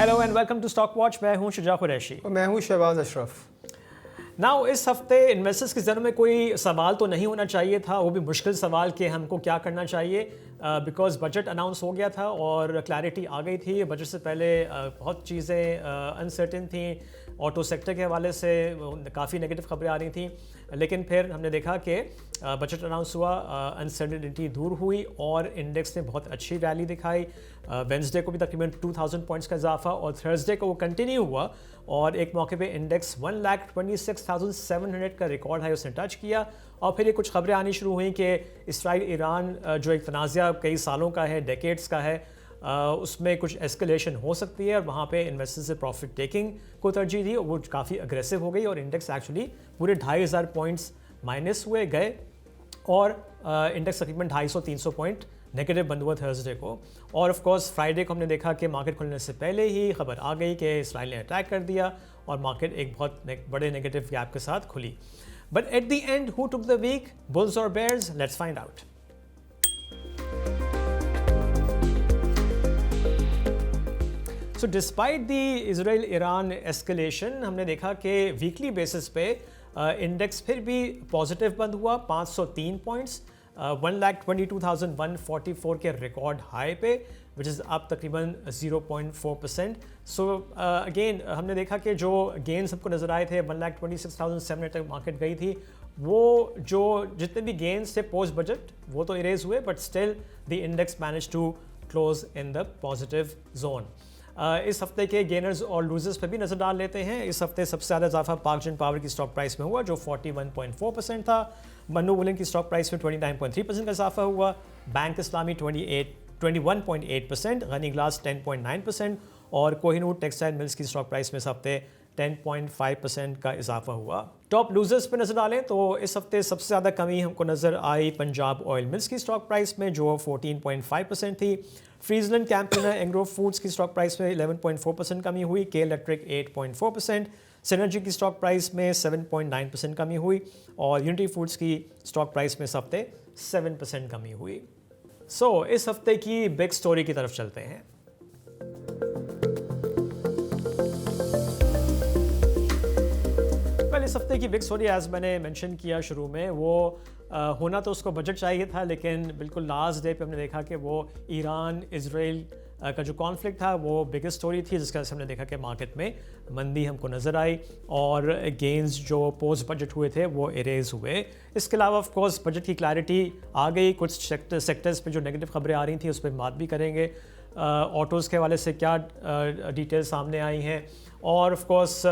Hello and welcome to stock watch. मैं हूं शुजा कुरैशी और मैं हूं शहबाज अशरफ। नाउ इस हफ्ते इन्वेस्टर्स के ज़हन में कोई सवाल तो नहीं होना चाहिए था, वो भी मुश्किल सवाल कि हमको क्या करना चाहिए, बिकॉज बजट अनाउंस हो गया था और क्लैरिटी आ गई थी। बजट से पहले बहुत चीज़ें अनसर्टेन थी, ऑटो सेक्टर के हवाले से काफ़ी नेगेटिव खबरें आ रही थी, लेकिन फिर हमने देखा कि बजट अनाउंस हुआ, अनसर्टेनिटी दूर हुई और इंडेक्स ने बहुत अच्छी रैली दिखाई। वेंसडे को भी तकरीबन 2000 पॉइंट्स का इजाफा और थर्सडे को वो कंटिन्यू हुआ और एक मौके पे इंडेक्स 1,26,700 का रिकॉर्ड हाई उसने टच किया। और फिर ये कुछ खबरें आनी शुरू हुई कि इसराइल ईरान जो एक तनाज़ा कई सालों का है, डेकेड्स का है, उसमें कुछ एस्केलेशन हो सकती है और वहाँ पे इन्वेस्टर्स से प्रॉफिट टेकिंग को तरजीह दी और वो काफ़ी अग्रेसिव हो गई और इंडेक्स एक्चुअली पूरे 2500 पॉइंट्स माइनस हुए गए और इंडेक्स तकरीबन 250-300 पॉइंट नेगेटिव बंद हुआ थर्सडे को। और ऑफ कोर्स फ्राइडे को हमने देखा कि मार्केट खुलने से पहले ही खबर आ गई कि इसराइल ने अटैक कर दिया और मार्केट एक बहुत बड़े नेगेटिव गैप के साथ खुली। But at the end who took the week, bulls और bears? Let's find out. So despite the Israel Iran escalation हमने देखा कि वीकली बेसिस पे इंडेक्स फिर भी पॉजिटिव बंद हुआ, 503 पॉइंट्स, 1,22,144 के रिकॉर्ड हाई पे, विच इज़ अप तकरीबन 0.4%। सो अगेन हमने देखा कि जो गेंस हमको नज़र आए थे 1,26,700 तक मार्केट गई थी, वो जो जितने भी गेंस थे पोस्ट बजट वो तो इरेज हुए, but still the index manage to close in the positive zone. इस हफ्ते के गेनर्स और लूजर्स पे भी नज़र डाल लेते हैं। इस हफ्ते सबसे ज़्यादा इजाफा पाक जिन पावर की स्टॉक प्राइस में हुआ जो 41.4% था। मन्नू वुलन की स्टॉक प्राइस में 29.3% का इजाफा हुआ। बैंक इस्लामी 21.8%, गनी ग्लास 10.9% और कोहिनूर टेक्सटाइल मिल्स की स्टॉक प्राइस में इस हफ्ते 10.5% का इजाफा हुआ। टॉप लूजर्स पे नज़र डालें तो इस हफ्ते सबसे ज़्यादा कमी हमको नज़र आई पंजाब ऑयल मिल्स की स्टॉक प्राइस में जो 14.5% थी। फ्रीजलैंड कैंपेनर एंग्रो फूड्स की स्टॉक प्राइस में 11.4% कमी हुई। के इलेक्ट्रिक 8.4%, सिनर्जी की स्टॉक प्राइस में 7.9% कमी हुई और यूनिटी फूड्स की स्टॉक प्राइस में इस हफ्ते 7% कमी हुई। सो इस हफ्ते की बिग स्टोरी की तरफ चलते हैं। इस हफ्ते की बिग स्टोरी एज मैंने मेंशन किया शुरू में, वो होना तो उसको बजट चाहिए था, लेकिन बिल्कुल लास्ट डे पे हमने देखा कि वो ईरान इजराइल का जो कॉन्फ्लिक्ट था वो बिगेस्ट स्टोरी थी, जिसका हमने देखा कि मार्केट में मंदी हमको नज़र आई और गेंस जो पोस्ट बजट हुए थे वो इरेज हुए। इसके अलावा ऑफ कोर्स बजट की क्लैरिटी आ गई, कुछ सेक्टर्स पे जो नेगेटिव खबरें आ रही थी उस पर बात भी करेंगे। ऑटोज़ के हवाले से क्या डिटेल सामने आई हैं और ऑफ कोर्स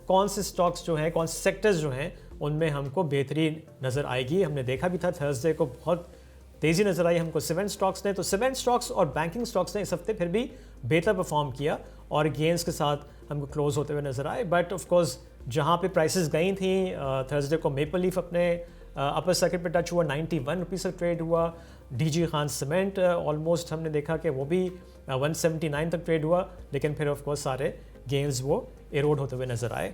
कौन से स्टॉक्स जो हैं, कौन से सेक्टर्स जो हैं उनमें हमको बेहतरीन नज़र आएगी। हमने देखा भी था थर्सडे को बहुत तेज़ी नज़र आई हमको सीमेंट स्टॉक्स ने, तो सीमेंट स्टॉक्स और बैंकिंग स्टॉक्स ने इस हफ्ते फिर भी बेहतर परफॉर्म किया और गेंस के साथ हमको क्लोज होते हुए नज़र आए। बट ऑफ कोर्स जहाँ पे प्राइसेस गई थी, थर्सडे को मेपल लीफ अपने अपर सर्किट पे टच हुआ, 91 रुपीज़ का ट्रेड हुआ। डीजी खान सीमेंट ऑलमोस्ट हमने देखा कि वो भी 179 तक ट्रेड हुआ, लेकिन फिर ऑफ कोर्स सारे गेंस वो एरोड होते हुए नज़र आए।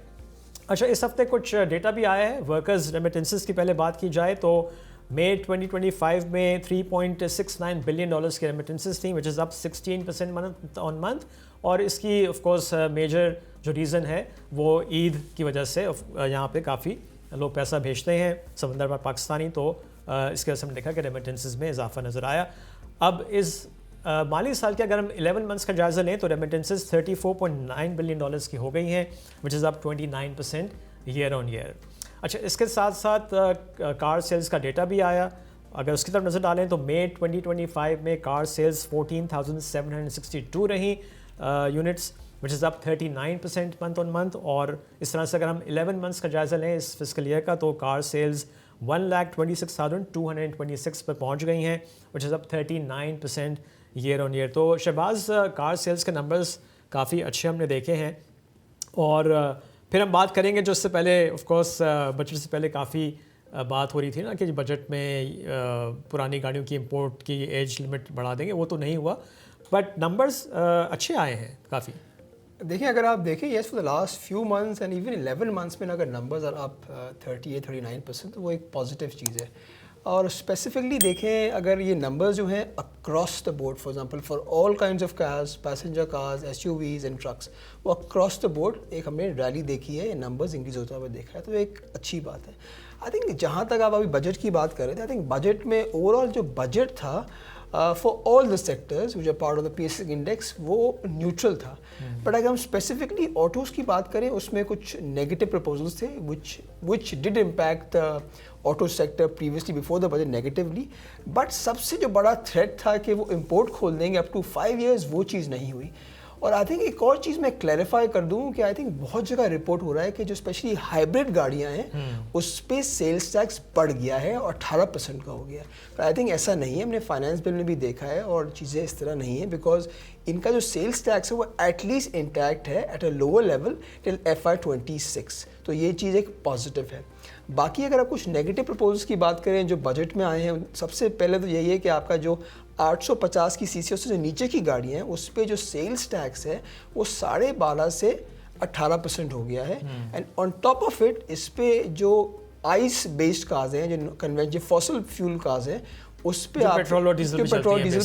अच्छा, इस हफ्ते कुछ डेटा भी आया है। वर्कर्स रेमिटेंसेस की पहले बात की जाए तो मई 2025 में $3.69 बिलियन के रेमिटेंसेस थी, which is up 16% month on month. और इसकी ऑफ कोर्स मेजर जो रीज़न है वो ईद की वजह से यहाँ पे काफ़ी लोग पैसा भेजते हैं समंदर पर पाकिस्तानी, तो इसके वजह से हमने देखा कि रेमिटेंसेस में इजाफा नज़र आया। अब इस माली साल के अगर हम 11 मंथ्स का जायज़ा लें तो रेमिटेंसेस $34.9 बिलियन की हो गई हैं, which is up 29% year on year. अच्छा, इसके साथ साथ कार सेल्स का डेटा भी आया। अगर उसकी तरफ नज़र डालें तो मई 2025 में कार सेल्स 14,762 रही units, which is up 39% month on month. और इस तरह से अगर हम 11 मंथ्स का जायज़ा लें इस फिस्कल ईयर का तो कार सेल्स 1,26,226 पर पहुँच गई हैं, which is up 39% year on year. तो शहबाज, कार सेल्स के नंबर्स काफ़ी अच्छे हमने देखे हैं और फिर हम बात करेंगे जो इससे पहले ऑफ कोर्स बजट से पहले काफ़ी बात हो रही थी ना कि बजट में पुरानी गाड़ियों की इंपोर्ट की एज लिमिट बढ़ा देंगे, वो तो नहीं हुआ, बट नंबर्स अच्छे आए हैं काफ़ी। देखिए, अगर आप देखें yes for the last few months and even 11 months में अगर नंबर्स आर अप 38-39% तो वो एक पॉजिटिव चीज़ है। और स्पेसिफिकली देखें अगर ये नंबर्स जो हैं across the board, for example for all kinds of cars, passenger cars, SUVs and trucks, वो अक्रॉस द बोर्ड एक हमने रैली देखी है, नंबर्स इंक्रीज होता हुआ देखा है, तो एक अच्छी बात है। आई थिंक जहाँ तक आप अभी बजट की बात कर रहे थे, आई थिंक बजट में ओवरऑल जो बजट था for all the sectors which are part of the PSU index वो न्यूट्रल था। बट अगर हम स्पेसिफिकली ऑटोज़ की बात करें उसमें कुछ नेगेटिव प्रपोजल्स थे which did impact the auto sector previously before the budget negatively. But सबसे जो बड़ा थ्रेट था कि वो इम्पोर्ट खोल देंगे अप टू 5 years, वो चीज़ नहीं हुई। और आई थिंक एक और चीज़ मैं क्लैरिफाई कर दूं कि आई थिंक बहुत जगह रिपोर्ट हो रहा है कि जो स्पेशली हाइब्रिड गाड़ियां हैं उस पर सेल्स टैक्स बढ़ गया है और 18% का हो गया है। पर आई थिंक ऐसा नहीं है, हमने फाइनेंस बिल में भी देखा है और चीज़ें इस तरह नहीं है, बिकॉज इनका जो सेल्स टैक्स है वो एटलीस्ट इंटैक्ट है at a lower level till FY26, तो ये चीज़ एक पॉजिटिव है। बाकी अगर आप कुछ नेगेटिव प्रपोजल्स की बात करें जो बजट में आए हैं, सबसे पहले तो यही है कि आपका जो 850 की सीसी उससे जो नीचे की गाड़ियाँ हैं उस पर जो सेल्स टैक्स है वो 12.5 से 18% हो गया है। And on top of it इस पे जो आइस बेस्ड कार्स हैं, जो कन्वेंशनल फॉसिल फ्यूल कार्स हैं, उस पे आप पेट्रोल और डीजल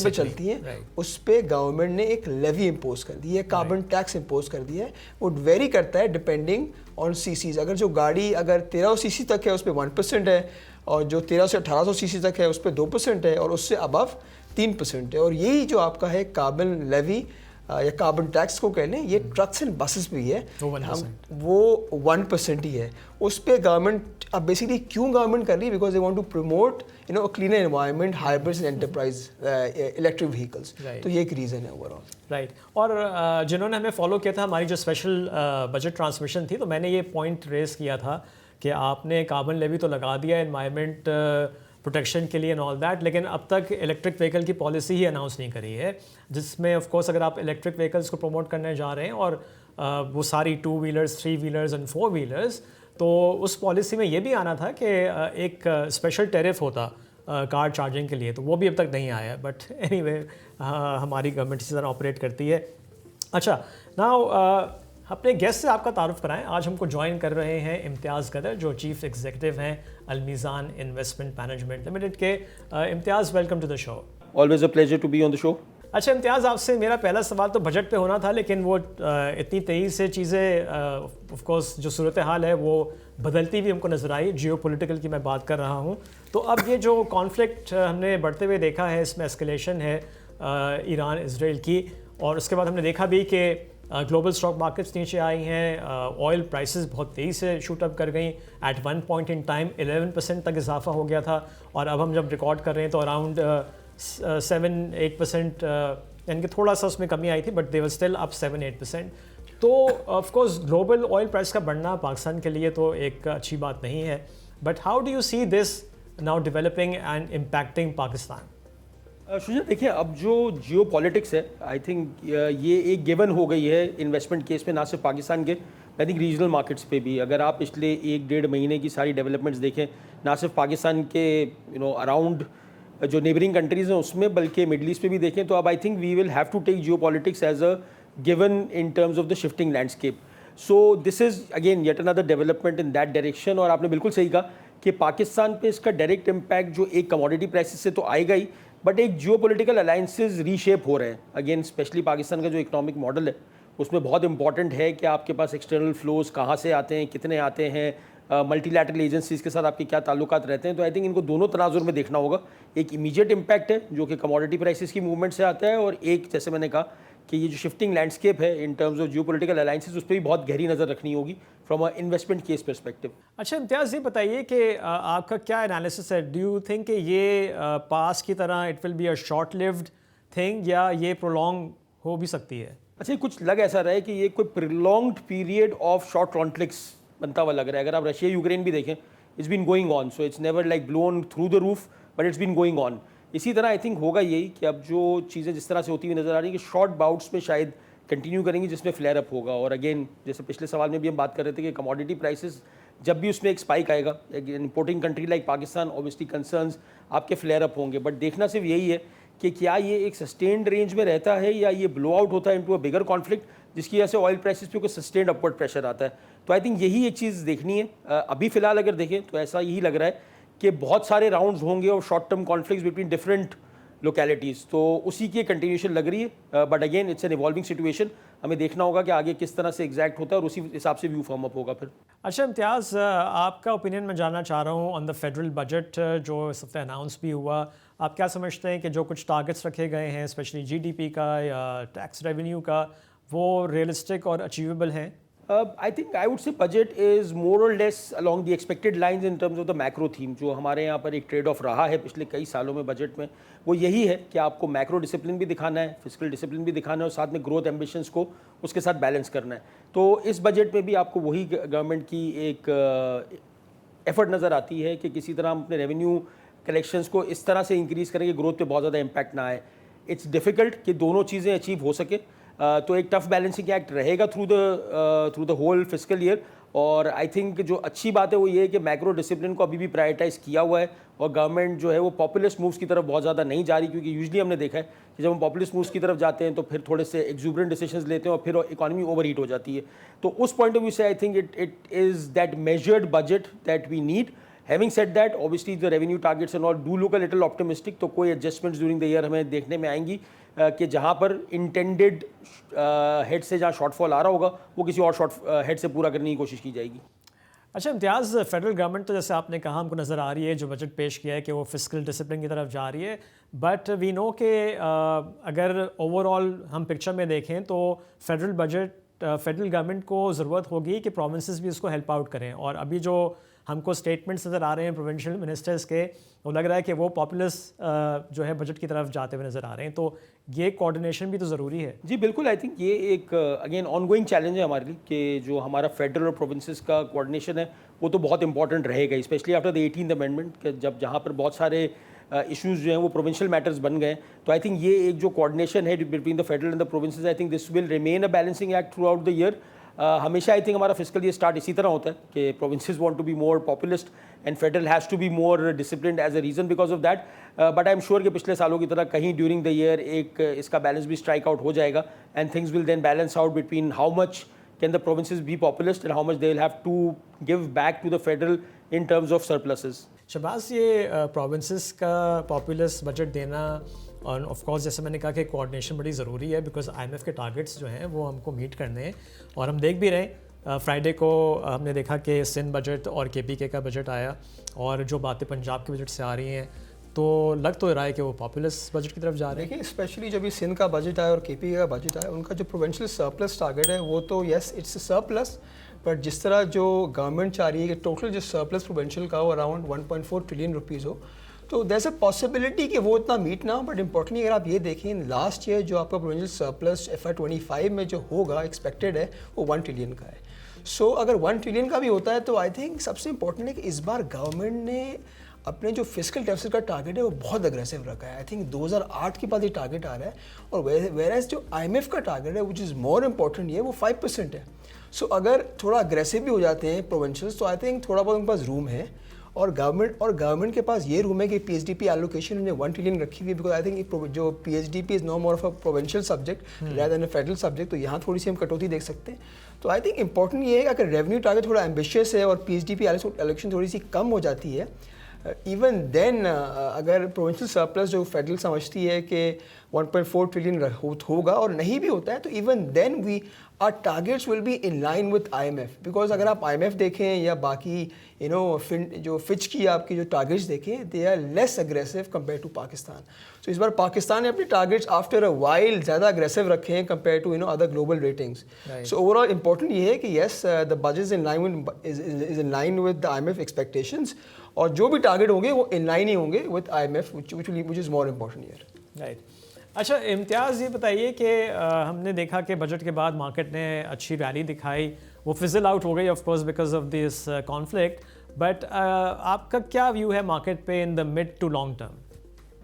पे चलती हैं, उस पे गवर्नमेंट ने एक लेवी इम्पोज कर दी है, कार्बन टैक्स इम्पोज कर दिया है। वो वेरी करता है डिपेंडिंग ऑन सीसीज। अगर जो गाड़ी अगर 1300 सीसी तक है उस पर 1% है, और जो 1300 से 1800 सीसी तक है उस पर 2% है, और उससे अबव 3% है। और यही जो आपका है कार्बन लेवी या कार्बन टैक्स को कह लें, ये ट्रक्स एंड बसेस पे ही है, वो 1% ही है। उस पे गवर्नमेंट अब बेसिकली क्यों गवर्नमेंट कर रही है, because they want to promote a cleaner environment, hybrids and enterprise electric vehicles, तो ये एक रीज़न है ओवरऑल। राइट। और जिन्होंने हमें फॉलो किया था हमारी जो स्पेशल बजट ट्रांसमिशन थी, तो मैंने ये पॉइंट रेस किया था कि आपने कार्बन लेवी तो लगा दिया एनवायरनमेंट प्रोटेक्शन के लिए एंड ऑल दैट, लेकिन अब तक इलेक्ट्रिक व्हीकल की पॉलिसी ही अनाउंस नहीं करी है, जिसमें ऑफ कोर्स अगर आप इलेक्ट्रिक व्हीकल्स को प्रमोट करने जा रहे हैं और वो सारी 2 व्हीलर्स, 3 व्हीलर्स एंड 4 व्हीलर्स, तो उस पॉलिसी में ये भी आना था कि एक स्पेशल टेरिफ होता कार चार्जिंग के लिए, तो वो भी अब तक नहीं आया। बट एनीवे हमारी गवर्नमेंट इसी तरह ऑपरेट करती है। अच्छा, नाउ अपने गेस्ट से आपका तारुफ कराएं। आज हमको ज्वाइन कर रहे हैं इम्तियाज़ गदर, जो चीफ एग्जीक्यूटिव हैं अलमीज़ान इन्वेस्टमेंट मैनेजमेंट लिमिटेड के। Imtiaz, welcome to the show. Always a pleasure to be on the show. अच्छा इम्तियाज़, आपसे मेरा पहला सवाल तो बजट पे होना था, लेकिन वो इतनी तेज़ी से चीज़ें ऑफ कोर्स जो सूरत हाल है वो बदलती हुई हमको नज़र आई। जियो पॉलिटिकल की मैं बात कर रहा हूँ, तो अब ये जो कॉन्फ्लिक्ट हमने बढ़ते हुए देखा है, इसमें एस्केलेशन है ईरान इसराइल की, और उसके बाद हमने देखा भी कि ग्लोबल स्टॉक मार्केट्स नीचे आई हैं, ऑयल प्राइसेस बहुत तेज़ी से शूट अप कर गई। At one point in time 11% तक इजाफा हो गया था, और अब हम जब रिकॉर्ड कर रहे हैं तो अराउंड 7-8%, यानी कि थोड़ा सा उसमें कमी आई थी, but they were still up 7-8%। तो of course global oil price का बढ़ना पाकिस्तान के लिए तो एक अच्छी बात नहीं है, but how do you see this now developing and impacting Pakistan? Sujay, देखिए अब जो जियो पॉलिटिक्स है, आई थिंक ये एक गिवन हो गई है इन्वेस्टमेंट केस में, ना सिर्फ पाकिस्तान के, आई थिंक रीजनल मार्केट्स पे भी। अगर आप पिछले 1-1.5 महीने की सारी डेवलपमेंट्स देखें, ना सिर्फ पाकिस्तान के अराउंड जो नेबरिंग कंट्रीज़ हैं उसमें, बल्कि मिडल ईस्ट पे भी देखें, तो अब I think we will have to take geopolitics as a given in terms of the shifting landscape. So this is again yet another development in that direction. और आपने बिल्कुल सही कहा कि पाकिस्तान पे इसका डायरेक्ट इम्पैक्ट जो एक कमोडिटी प्राइसेस से तो आएगा ही, बट एक जियो पोलिटिकल अलाइंसेज रीशेप हो रहे हैं। अगेन स्पेशली पाकिस्तान का जो इकोनॉमिक मॉडल है उसमें बहुत इंपॉर्टेंट है कि आपके पास एक्सटर्नल फ्लोज कहाँ से आते हैं, कितने आते हैं, मल्टीलैटरल एजेंसीज़ के साथ आपके क्या ताल्लुकात रहते हैं। तो आई थिंक इनको दोनों तनाजुर में देखना होगा। एक इमीडिएट इम्पैक्ट है जो कि कमोडिटी प्राइसेस की मूवमेंट से आता है, और एक जैसे मैंने कहा कि ये जो शिफ्टिंग लैंडस्केप है इन terms of geo political alliances, उस पर भी बहुत गहरी नज़र रखनी होगी from a investment case perspective. अच्छा इम्तियाज़, ये बताइए कि आपका क्या एनालिसिस है? डू यू थिंक कि ये पास की तरह it will be a short lived thing, या ये प्रोलॉन्ग हो भी सकती है? अच्छा, कुछ लग ऐसा रहा है कि ये कोई prolonged period of short conflicts बनता हुआ लग रहा है। अगर आप रशिया यूक्रेन भी देखें, it's been going on, so it's never like blown through the roof, but it's been going on. इसी तरह आई थिंक होगा यही कि अब जो चीज़ें जिस तरह से होती हुई नज़र आ रही हैं कि शॉर्ट बाउट्स में शायद कंटिन्यू करेंगी, जिसमें फ्लेयर अप होगा। और अगेन जैसे पिछले सवाल में भी हम बात कर रहे थे कि कमोडिटी प्राइसेस जब भी उसमें एक स्पाइक आएगा, एक importing country like Pakistan, obviously concerns आपके फ्लेयर अप होंगे। बट देखना सिर्फ यही है कि क्या ये एक सस्टेन्ड रेंज में रहता है या ये ब्लो आउट होता है इनटू अ बिगर कॉन्फ्लिक्ट, जिसकी वजह से ऑयल प्राइसेस पे कोई सस्टेन्ड अपवर्ड प्रेशर आता है। तो आई थिंक यही एक चीज़ देखनी है। अभी फिलहाल अगर देखें तो ऐसा यही लग रहा है कि बहुत सारे राउंड्स होंगे और short term conflicts between different localities, तो उसी की कंटिन्यूशन लग रही है। But again it's an evolving situation, हमें देखना होगा कि आगे किस तरह से एग्जैक्ट होता है और उसी हिसाब से व्यू फॉर्म अप होगा फिर। अच्छा इम्तियाज़, आपका ओपिनियन मैं जानना चाह रहा हूँ ऑन द फेडरल बजट जो इस हफ्ते अनाउंस भी हुआ। आप क्या समझते हैं कि जो कुछ टारगेट्स रखे गए हैं स्पेशली जीडीपी का या टैक्स रेवेन्यू का, वो रियलिस्टिक और अचीवेबल हैं? I think I would say budget is more or less along the expected lines in terms of the macro theme। जो हमारे यहाँ पर एक ट्रेड ऑफ रहा है पिछले कई सालों में बजट में, वो यही है कि आपको मैक्रो डिसिप्लिन भी दिखाना है, फिजिकल डिसिप्लिन भी दिखाना है और साथ में ग्रोथ एम्बिशंस को उसके साथ बैलेंस करना है। तो इस बजट में भी आपको वही गवर्नमेंट की एक एफर्ट नज़र आती है कि किसी तरह हम अपने रेवेन्यू कलेक्शंस को इस तरह से इंक्रीज़ करें कि ग्रोथ पे बहुत ज़्यादा इम्पैक्ट ना आए। इट्स डिफ़िकल्ट कि दोनों चीज़ें अचीव हो सके, तो एक टफ बैलेंसिंग एक्ट रहेगा through the whole fiscal year. और आई थिंक जो अच्छी बात है वो ये है कि मैक्रो डिसिप्लिन को अभी भी प्रायोरिटाइज़ किया हुआ है और गवर्नमेंट जो है वो पॉपुलिस्ट मूव्स की तरफ बहुत ज़्यादा नहीं जा रही, क्योंकि यूजुअली हमने देखा है कि जब हम पॉपुलिस्ट मूव्स की तरफ जाते हैं तो फिर थोड़े से एक्सूबरेंट डिसीजंस लेते हैं और फिर इकोनॉमी ओवरहीट हो जाती है। तो उस पॉइंट ऑफ व्यू से I think it is that measured budget that we need. Having said that, obviously the revenue targets and all do look a little optimistic, तो कोई adjustments during the year हमें देखने में आएंगी कि जहाँ पर intended head से जहाँ shortfall आ रहा होगा वो किसी और head से पूरा करने की कोशिश की जाएगी। अच्छा इम्तियाज़, फेडरल गवर्नमेंट तो जैसे आपने कहा हमको नज़र आ रही है जो बजट पेश किया है कि वो फिस्कल डिसिप्लिन की तरफ जा रही है, बट वी नो कि अगर ओवरऑल हम पिक्चर में देखें तो फेडरल गवर्नमेंट को ज़रूरत होगी कि प्रोविंसेस भी उसको हेल्प आउट करें। और अभी जो हमको स्टेटमेंट्स नज़र आ रहे हैं प्रोविंशियल मिनिस्टर्स के, वो लग रहा है कि वो पॉपुलस जो है बजट की तरफ जाते हुए नज़र आ रहे हैं, तो ये कोऑर्डिनेशन भी तो ज़रूरी है। जी बिल्कुल, आई थिंक ये एक अगेन ऑनगोइंग चैलेंज है हमारे लिए कि जो हमारा फेडरल और प्रोविंसेस का कोऑर्डिनेशन है वो तो बहुत इंपॉर्टेंट रहेगा, specially after the 18th amendment, जब जहाँ पर बहुत सारे इश्यूज़ जो हैं वो प्रोविंशियल मैटर्स बन गए। तो आई थिंक ये एक जो कोऑर्डिनेशन है between the federal and the provinces, I think this will remain a balancing act throughout the year. हमेशा आई थिंक हमारा फिस्कल ईयर स्टार्ट इसी तरह होता है कि provinces want to be more populist and federal has to be more disciplined as a reason because of that. But I am sure कि पिछले सालों की तरह कहीं ड्यूरिंग द ईयर एक इसका बैलेंस भी स्ट्राइक आउट हो जाएगा and things will then balance out between how much can the provinces be populist and how much they will have to give back to the federal in terms of surpluses. Shahbaz, ये provinces का populace budget देना और of course जैसे मैंने कहा कि coordination बड़ी ज़रूरी है बिकॉज IMF के टारगेट्स जो हैं वो हमको मीट करने हैं। और हम देख भी रहे हैं फ्राइडे को हमने देखा कि सिंध बजट और KPK का बजट आया और जो बातें पंजाब के बजट से आ रही हैं तो लग तो रहा है कि वो पॉपुलस बजट की तरफ जा रहे हैं। देखिए स्पेशली जब ये सिंध का बजट आया और KPK का बजट आया, उनका जो प्रोविंशियल सरप्लस टारगेट है वो तो yes it's a surplus, but जिस तरह जो गवर्नमेंट चाह रही है कि टोटल जो सरप्लस प्रोविंशियल का वो अराउंड 1.4 ट्रिलियन रुपीज़ हो, तो देयर इज अ पॉसिबिलिटी कि वो इतना मीट ना हो। बट इंपॉर्टेंटली अगर आप ये देखें लास्ट ईयर जो आपका प्रोविंशियल सरप्लस FY25 में जो होगा एक्सपेक्टेड है वो 1 ट्रिलियन का है। सो अगर 1 ट्रिलियन का भी होता है तो आई थिंक सबसे इंपॉर्टेंट है कि इस बार गवर्नमेंट ने अपने जो फिजिकल डेफिसिट का टारगेट है वो बहुत अग्रेसिव रखा है। आई थिंक 2008 के बाद ये टारगेट आ रहा है और वेयर जो IMF का टारगेट है विच इज़ मोर इम्पॉर्टेंट ये वो 5% है। सो अगर थोड़ा अग्रेसिव भी हो जाते हैं प्रोविंशियल्स तो आई थिंक थोड़ा बहुत उनके पास रूम है और गवर्नमेंट के पास ये रूम है कि PSDP एलोकेशन उन्हें 1 ट्रिलियन रखी हुई है बिकॉज आई थिंक जो PSDP is no more of a provincial subject rather than a federal subject, तो यहाँ थोड़ी सी हम कटौती देख सकते हैं। तो आई थिंक इंपॉर्टेंट ये है कि अगर रेवेन्यू टारगेट थोड़ा एम्बिशियस है और PSDP एलोकेशन थोड़ी सी कम हो जाती है, इवन देन अगर प्रोविंशियल सरप्लस जो फेडरल समझती है कि 1.4 ट्रिलियन होगा और नहीं भी होता है तो even then we are targets will be in line with IMF because अगर आप IMF देखें या बाकी जो फिच की आपकी जो टारगेट्स देखें they are less aggressive compare to Pakistan. So इस बार पाकिस्तान ने अपने टारगेट्स आफ्टर अ वाइल ज़्यादा अग्रेसिव रखे हैं compare to other global ratings. So overall important ये है कि yes the budget is in line with the IMF expectations और जो भी टारगेट होंगे वो इन लाइन ही होंगे with IMF which is more important year. Right. अच्छा इम्तियाज़, ये बताइए कि हमने देखा कि बजट के बाद मार्केट ने अच्छी रैली दिखाई, वो फिजल आउट हो गई of course because of this conflict, but आपका क्या व्यू है मार्केट पे in the mid to long term?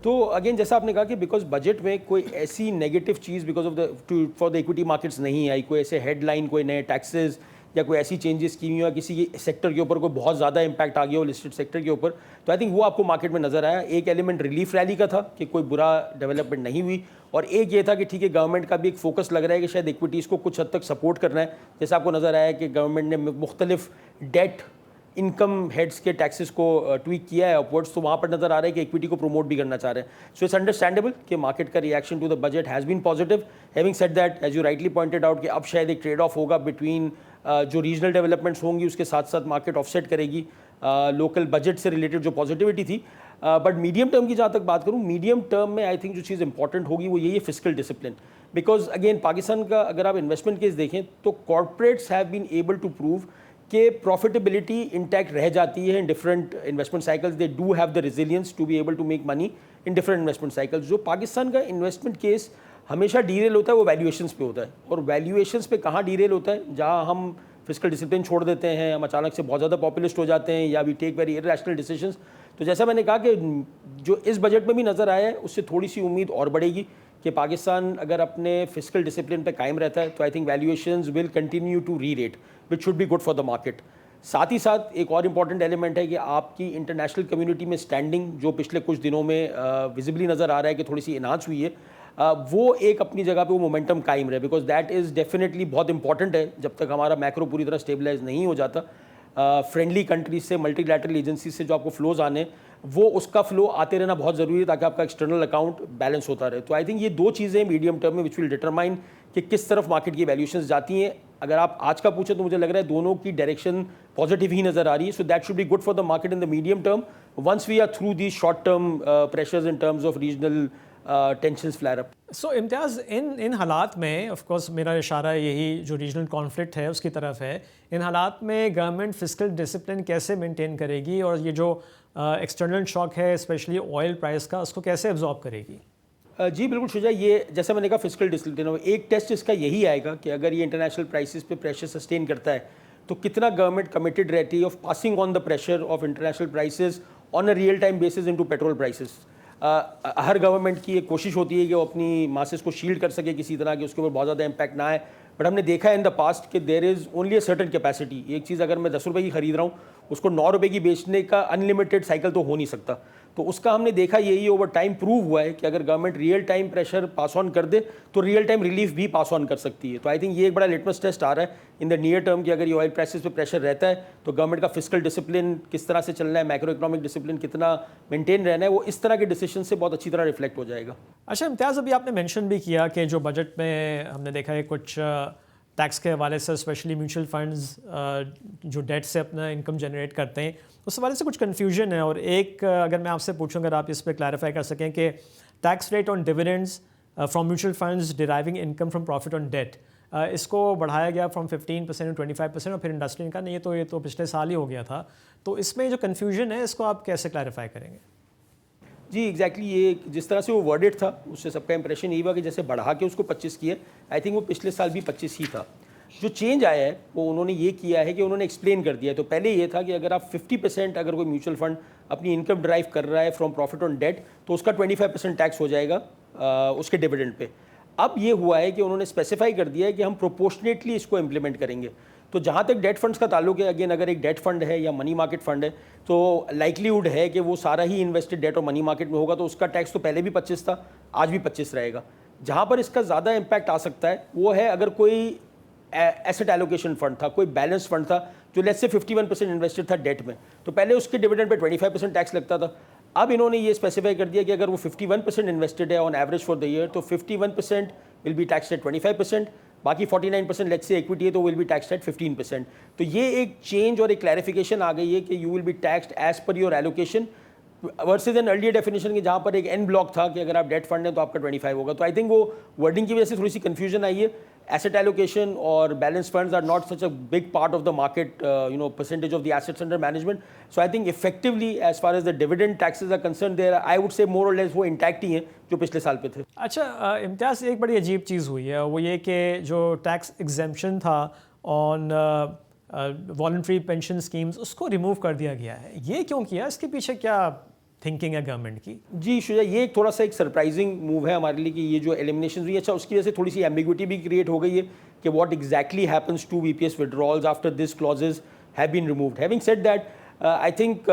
तो अगेन जैसा आपने कहा कि बिकॉज बजट में कोई ऐसी नेगेटिव चीज़ because of for the equity markets नहीं आई, कोई ऐसे हेडलाइन, कोई नए टैक्सेस या कोई ऐसी चेंजेस की हुई या किसी सेक्टर के ऊपर कोई बहुत ज़्यादा इंपैक्ट आ गया हो लिस्टेड सेक्टर के ऊपर, तो आई थिंक वो आपको मार्केट में नजर आया। एक एलिमेंट रिलीफ रैली का था कि कोई बुरा डेवलपमेंट नहीं हुई और एक ये था कि ठीक है गवर्नमेंट का भी एक फोकस लग रहा है कि शायद इक्विटीज़ को कुछ हद तक सपोर्ट करना है। जैसे आपको नजर आया कि गवर्नमेंट ने मुख्तलिफ डेट इनकम हेड्स के टैक्सेस को ट्वीक किया है अपवर्ड्स, तो वहाँ पर नजर आ रहा है कि इक्विटी को प्रमोट भी करना चाह रहे हैं. सो इट्स अंडरस्टैंडेबल कि मार्केट का reaction to the budget has been positive. Having said that, as you rightly pointed out, कि अब शायद एक ट्रेड ऑफ होगा बिटवीन जो रीजनल डेवलपमेंट्स होंगी उसके साथ साथ मार्केट ऑफसेट करेगी लोकल बजट से रिलेटेड जो पॉजिटिविटी थी. बट मीडियम टर्म की जहाँ तक बात करूँ, मीडियम टर्म में आई थिंक जो चीज़ इंपॉर्टेंट होगी वो यही है fiscal discipline. Because again Pakistan का अगर आप इन्वेस्टमेंट केस देखें तो corporates have been able to prove कि प्रॉफिटेबिलिटी इंटैक्ट रह जाती है in different investment cycles. They do have the resilience to be able to make money in different investment cycles. जो पाकिस्तान का इन्वेस्टमेंट केस हमेशा derail होता है वो वैल्यूएशंस पे होता है. और वैल्यूएशंस पे कहाँ डीरेल होता है? जहाँ हम फिस्कल डिसिप्लिन छोड़ देते हैं, हम अचानक से बहुत ज़्यादा पॉपुलिस्ट हो जाते हैं, या we take very irrational decisions. तो जैसा मैंने कहा कि जो इस बजट में भी नज़र आया है उससे थोड़ी सी उम्मीद और बढ़ेगी कि पाकिस्तान अगर अपने फिस्कल डिसिप्लिन पे कायम रहता है तो I think valuations will continue to rerate, which should be good for the market. साथ ही साथ एक और इम्पॉर्टेंट एलिमेंट है कि आपकी इंटरनेशनल कम्युनिटी में स्टैंडिंग जो पिछले कुछ दिनों में विजिबली नज़र आ रहा है कि थोड़ी सी इन्हांस हुई है, वो एक अपनी जगह पे वो मोमेंटम कायम रहे. बिकॉज दैट इज़ डेफिनेटली बहुत इंपॉर्टेंट है जब तक हमारा मैक्रो पूरी तरह स्टेबलाइज नहीं हो जाता. फ्रेंडली कंट्रीज से, मल्टीलैटरल एजेंसी से जो आपको फ्लोज आने, वो उसका फ्लो आते रहना बहुत ज़रूरी है ताकि आपका एक्सटर्नल अकाउंट बैलेंस होता रहे. तो आई थिंक ये दो चीज़ें मीडियम टर्म में विच विल डिटरमाइन कि किस तरफ मार्केट की वैल्यूएशंस जाती हैं. अगर आप आज का पूछे तो मुझे लग रहा है दोनों की डायरेक्शन पॉजिटिव ही नज़र आ रही है. So that should be good for the market in the medium term once we are through the short term pressures in terms of regional tensions flare up. So Imtiaz, इन हालात में ऑफ कोर्स मेरा इशारा यही जो रीजनल कॉन्फ्लिक्ट है उसकी तरफ है. इन हालात में गवर्नमेंट फिस्कल डिसिप्लिन कैसे मेंटेन करेगी और ये जो एक्सटर्नल शॉक है स्पेशली ऑयल प्राइस का, उसको कैसे एब्जॉर्ब करेगी? जी बिल्कुल शुजा, ये जैसा मैंने कहा फिस्कल डिसिप्लिन, एक टेस्ट इसका यही आएगा कि अगर ये इंटरनेशनल प्राइसेस पे प्रेशर सस्टेन करता है तो कितना गवर्नमेंट कमिटेड रहती है of passing on the pressure of international prices on a real time basis into petrol prices. Her government की एक कोशिश होती है कि वो अपनी मासेस को शील्ड कर सके किसी तरह की, उसके ऊपर बहुत ज़्यादा इम्पैक्ट ना आए. बट हमने देखा है इन द पास्ट कि there is only a certain capacity. एक चीज़ अगर मैं 10 रुपये की खरीद रहा हूँ, उसको 9 रुपये की बेचने का अनलिमिटेड साइकिल तो हो नहीं सकता. तो उसका हमने देखा यही ओवर टाइम प्रूव हुआ है कि अगर government real time pressure pass on कर दे तो रियल टाइम रिलीफ भी पास ऑन कर सकती है. तो आई थिंक ये एक बड़ा लिटमस टेस्ट आ रहा है इन द नियर टर्म कि अगर ये ऑयल प्राइसेस पे प्रेशर रहता है तो गवर्नमेंट का फिस्कल डिसिप्लिन किस तरह से चलना है, मैक्रो इकोनॉमिक डिसिप्लिन कितना मेंटेन रहना है, वो इस तरह के डिसीजन से बहुत अच्छी तरह रिफ्लेक्ट हो जाएगा. अच्छा इम्तियाज़, अभी आपने मेंशन भी किया कि जो बजट में हमने देखा है कुछ टैक्स के हवाले से स्पेशली म्यूचुअल फंड्स जो डेट से अपना इनकम जनरेट करते हैं उस हवाले से कुछ कन्फ्यूजन है. और एक अगर मैं आपसे पूछूं, अगर आप इस पर क्लैरिफाई कर सकें कि tax rate on dividends from mutual funds deriving income from profit on debt, इसको बढ़ाया गया फ्रॉम 15% टू 25%, और फिर इंडस्ट्री ने कहा नहीं ये तो पिछले साल ही हो गया था. तो इसमें जो कन्फ्यूजन है इसको आप कैसे क्लैरिफाई करेंगे? जी एग्जैक्टली, ये जिस तरह से वो वर्डेड था उससे सबका इंप्रेशन यही हुआ कि जैसे बढ़ा के उसको 25 किया. आई थिंक वो पिछले साल भी 25 ही था. जो चेंज आया है वो उन्होंने ये किया है कि उन्होंने एक्सप्लेन कर दिया है. तो पहले ये था कि अगर आप 50% अगर कोई म्यूचुअल फंड अपनी इनकम ड्राइव कर रहा है फ्रॉम प्रॉफिट ऑन डेट तो उसका 25% टैक्स हो जाएगा उसके डिविडेंड पे. अब ये हुआ है कि उन्होंने स्पेसिफाई कर दिया है कि हम प्रोपोर्शनेटली इसको इम्प्लीमेंट करेंगे. तो जहाँ तक डेट फंड्स का ताल्लुक है, अगेन अगर एक डेट फंड है या मनी मार्केट फंड है तो लाइकलीहुड है कि वो सारा ही इन्वेस्टेड डेट और मनी मार्केट में होगा, तो उसका टैक्स तो पहले भी 25 था, आज भी 25 रहेगा. जहाँ पर इसका ज़्यादा इम्पैक्ट आ सकता है वो है अगर कोई एसेट एलोकेशन फंड था, कोई बैलेंस फंड था जो लेट्स से 51% इन्वेस्टेड था डेट में, तो पहले उसके डिविडेंड पे 25% टैक्स लगता था. अब इन्होंने ये स्पेसिफाई कर दिया कि अगर वो 51% इन्वेस्टेड है on average for the year तो 51% विल बी टैक्स एट 25%, बाकी 49% लेट्स से इक्विटी है तो विल बी टैक्स एट 15%. तो ये एक चेंज और एक क्लैरिफिकेशन आ गई है कि you will be taxed as per your allocation versus an earlier definition की जहाँ पर एक एन ब्लॉक था कि अगर आप डेट फंड है तो आपका 25 होगा. तो आई थिंक वो वर्डिंग की वजह से थोड़ी सी कन्फ्यूजन आई है. Asset allocation or balance funds are not such a big part of the market, percentage of the assets under management. So I think effectively, as far as the dividend taxes are concerned, there I would say more or less वो intact ही हैं जो पिछले साल पे थे. अच्छा इम्तियाज़, एक बड़ी अजीब चीज़ हुई है वो ये कि जो टैक्स एग्जेम्पशन था ऑन वॉलंटरी पेंशन स्कीम्स उसको रिमूव कर दिया गया है. ये क्यों किया? इसके पीछे क्या थिंकिंग है गवर्नमेंट की? जी शुजा, ये एक थोड़ा सा एक सरप्राइजिंग मूव है हमारे लिए कि ये जो एलिमिनेशन हुई है, अच्छा उसकी वजह से थोड़ी सी एम्बिग्विटी भी क्रिएट हो गई है कि what exactly happens to VPS withdrawals after this clauses have been removed. Having said that, I think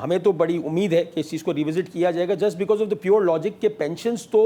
हमें तो बड़ी उम्मीद है कि इस चीज़ को रिविजिट किया जाएगा just because of the pure logic के पेंशंस तो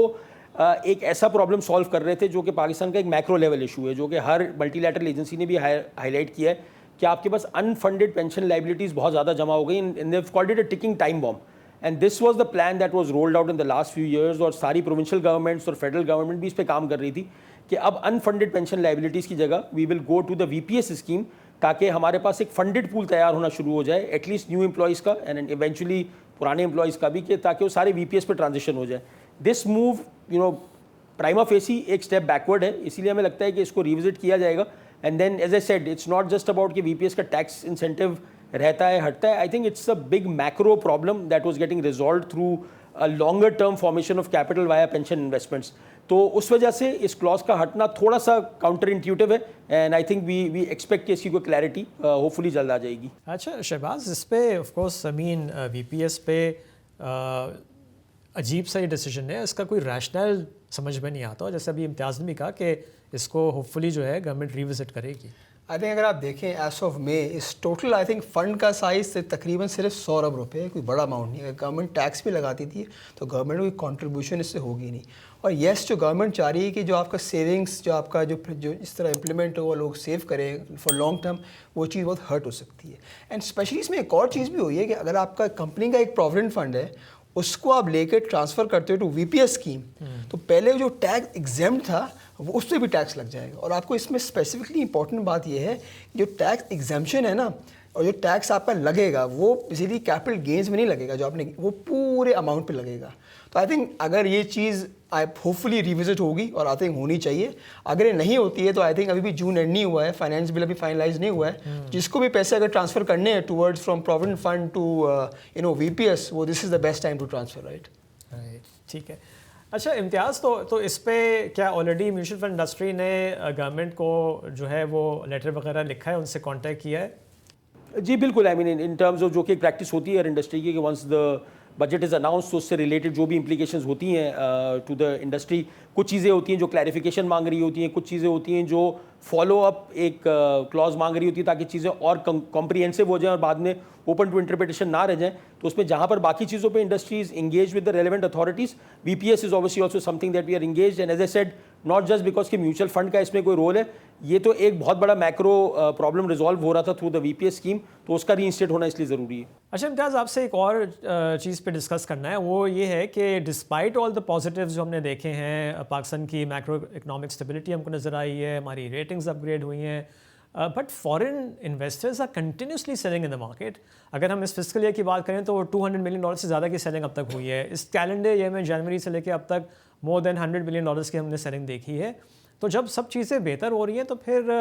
एक ऐसा प्रॉब्लम सॉल्व कर रहे थे जो कि पाकिस्तान का एक मैक्रो लेवल इशू है, जो कि हर मल्टीलैटरल एजेंसी ने भी हाईलाइट किया है कि आपके पास अनफंडेड पेंशन लाइबिलिटीज़ बहुत ज़्यादा जमा हो गई and they called it a ticking time bomb and this was the plan that was rolled out in the last few years और सारी प्रोविंशियल गवर्नमेंट्स और फेडरल गवर्नमेंट भी इस पर काम कर रही थी कि अब अनफंडेड पेंशन लाइबिलिटीज़ की जगह we will go to the VPS scheme ताकि हमारे पास एक फंडेड पूल तैयार होना शुरू हो जाए एटलीस्ट न्यू एम्प्लॉयज़ का एंड इवेंचुअली पुराने एम्प्लॉयज़ का भी कि ताकि वो सारे VPS पे ट्रांजिशन हो जाए. दिस मूव प्राइमा फेसी एक स्टेप बैकवर्ड है, इसीलिए हमें लगता है कि इसको रिविजिट किया जाएगा. And then as I said it's not just about कि VPS का टैक्स इंसेंटिव रहता है हटता है. I think it's a big macro problem that was getting resolve through a longer term formation of capital via pension investments. तो उस वजह से इस क्लॉज का हटना थोड़ा सा काउंटर इंट्यूटिव है and I think we expect कि इसकी कोई क्लैरिटी होपफुली जल्द आ जाएगी. अच्छा शहबाज, इस पे of course I mean VPS पे अजीब सा ही डिसीजन है, इसका कोई रैशनल समझ में नहीं आता. जैसे अभी इम्तियाज़ ने भी कहा कि इसको होपफुली जो है गवर्नमेंट रिविजिट करेगी. आई थिंक अगर आप देखें एज ऑफ मे इस टोटल आई थिंक फ़ंड का साइज़ तकरीबन सिर्फ 100 अरब रुपये है, कोई बड़ा अमाउंट नहीं है. अगर गवर्नमेंट टैक्स भी लगाती थी तो गवर्नमेंट को कोई कंट्रीब्यूशन इससे होगी नहीं. और येस, जो गवर्नमेंट चाह रही है कि जो आपका सेविंग्स जो आपका जो इस तरह इम्प्लीमेंट हो वो लोग सेव करें फॉर लॉन्ग टर्म, वो चीज़ बहुत हर्ट हो सकती है. एंड स्पेशली इसमें एक और चीज़ भी हुई है कि अगर आपका कंपनी का एक प्रोविडेंट फंड है उसको आप लेकर ट्रांसफ़र करते हो टू VPS स्कीम, तो पहले जो टैक्स एग्जेम्प्ट था वो उस पर भी टैक्स लग जाएगा. और आपको इसमें स्पेसिफिकली इंपॉर्टेंट बात यह है जो टैक्स एग्जेम्पशन है ना, और जो टैक्स आपका लगेगा वो बेसिकली कैपिटल गेन्स में नहीं लगेगा, जो आपने वो पूरे अमाउंट पे लगेगा. तो आई थिंक अगर ये चीज़ होपफुली रिविजिट होगी और आई थिंक होनी चाहिए. अगर ये नहीं होती है तो आई थिंक अभी भी जून एंड नहीं हुआ है, फाइनेंस बिल अभी फाइनलाइज नहीं हुआ है, जिसको भी पैसे अगर ट्रांसफ़र करने हैं towards from provident fund to VPS, वो this is the best time to transfer. Right, ठीक है. अच्छा इम्तियाज़, तो इस पे क्या ऑलरेडी म्यूचुअल फंड इंडस्ट्री ने गवर्नमेंट को जो है वो लेटर वगैरह लिखा है, उनसे कांटेक्ट किया है? जी बिल्कुल. I mean in terms of जो कि एक प्रैक्टिस होती है इंडस्ट्री की कि once the budget is announce तो उससे रिलेटेड जो भी इम्प्लीकेशंस होती हैं टू द इंडस्ट्री, कुछ चीज़ें होती हैं जो क्लैरिफिकेशन मांग रही होती हैं, कुछ चीज़ें होती हैं जो फॉलो अप एक क्लॉज मांग रही होती है ताकि चीज़ें और कॉम्प्रिहेंसिव हो जाएं और बाद में ओपन टू इंटरप्रिटेशन ना रह जाएं. तो उसमें जहाँ पर बाकी चीज़ों पे industries engage with the relevant authorities, VPS is obviously also something that we are engage. And as I said not just because कि म्यूचुअल फंड का इसमें कोई रोल है, ये तो एक बहुत बड़ा मैक्रो प्रॉब्लम रिजॉल्व हो रहा था थ्रू द VPS स्कीम, तो उसका रीइंस्टेट होना इसलिए ज़रूरी है. अच्छा इम्तियाज़, आपसे एक और चीज़ पे डिस्कस करना है, वो ये है कि डिस्पाइट ऑल द पॉजिटिव्स जो हमने देखे हैं, पाकिस्तान की मैक्रो इकोनॉमिक स्टेबिलिटी हमको नज़र आई है, हमारी रेटिंग्स अपग्रेड हुई हैं, but foreign investors are continuously selling in the market. अगर हम इस फिस्कल ईयर की बात करें तो $200 मिलियन से ज़्यादा की सेलिंग अब तक हुई है. इस कैलेंडर ईयर में जनवरी से लेकर अब तक मोर देन $100 मिलियन की हमने सेलिंग देखी है. तो जब सब चीज़ें बेहतर हो रही हैं तो फिर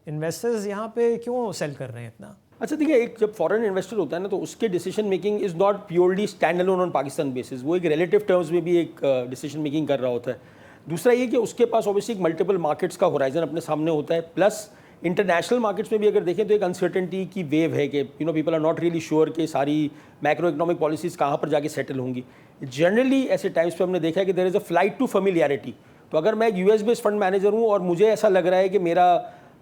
इन्वेस्टर्स यहाँ पे क्यों सेल कर रहे हैं इतना? अच्छा देखिए, एक जब फॉरेन इन्वेस्टर होता है ना तो उसके decision making is not purely stand alone on Pakistan basis, वो एक रिलेटिव टर्म्स में भी एक डिसीजन मेकिंग कर रहा होता है. दूसरा ये कि उसके पास ऑब्वियसली एक मल्टीपल मार्केट्स का होराइजन अपने सामने होता है, प्लस इंटरनेशनल मार्केट्स में भी अगर देखें तो एक अनसर्टेनिटी की वेव है कि people are not really sure कि सारी मैक्रो इकोनॉमिक पॉलिसीज़ कहाँ पर जाके सेटल होंगी. जनरली ऐसे टाइम्स पे हमने देखा है कि there is a flight to familiarity. तो अगर मैं एक US बेस्ड फंड मैनेजर हूँ और मुझे ऐसा लग रहा है कि मेरा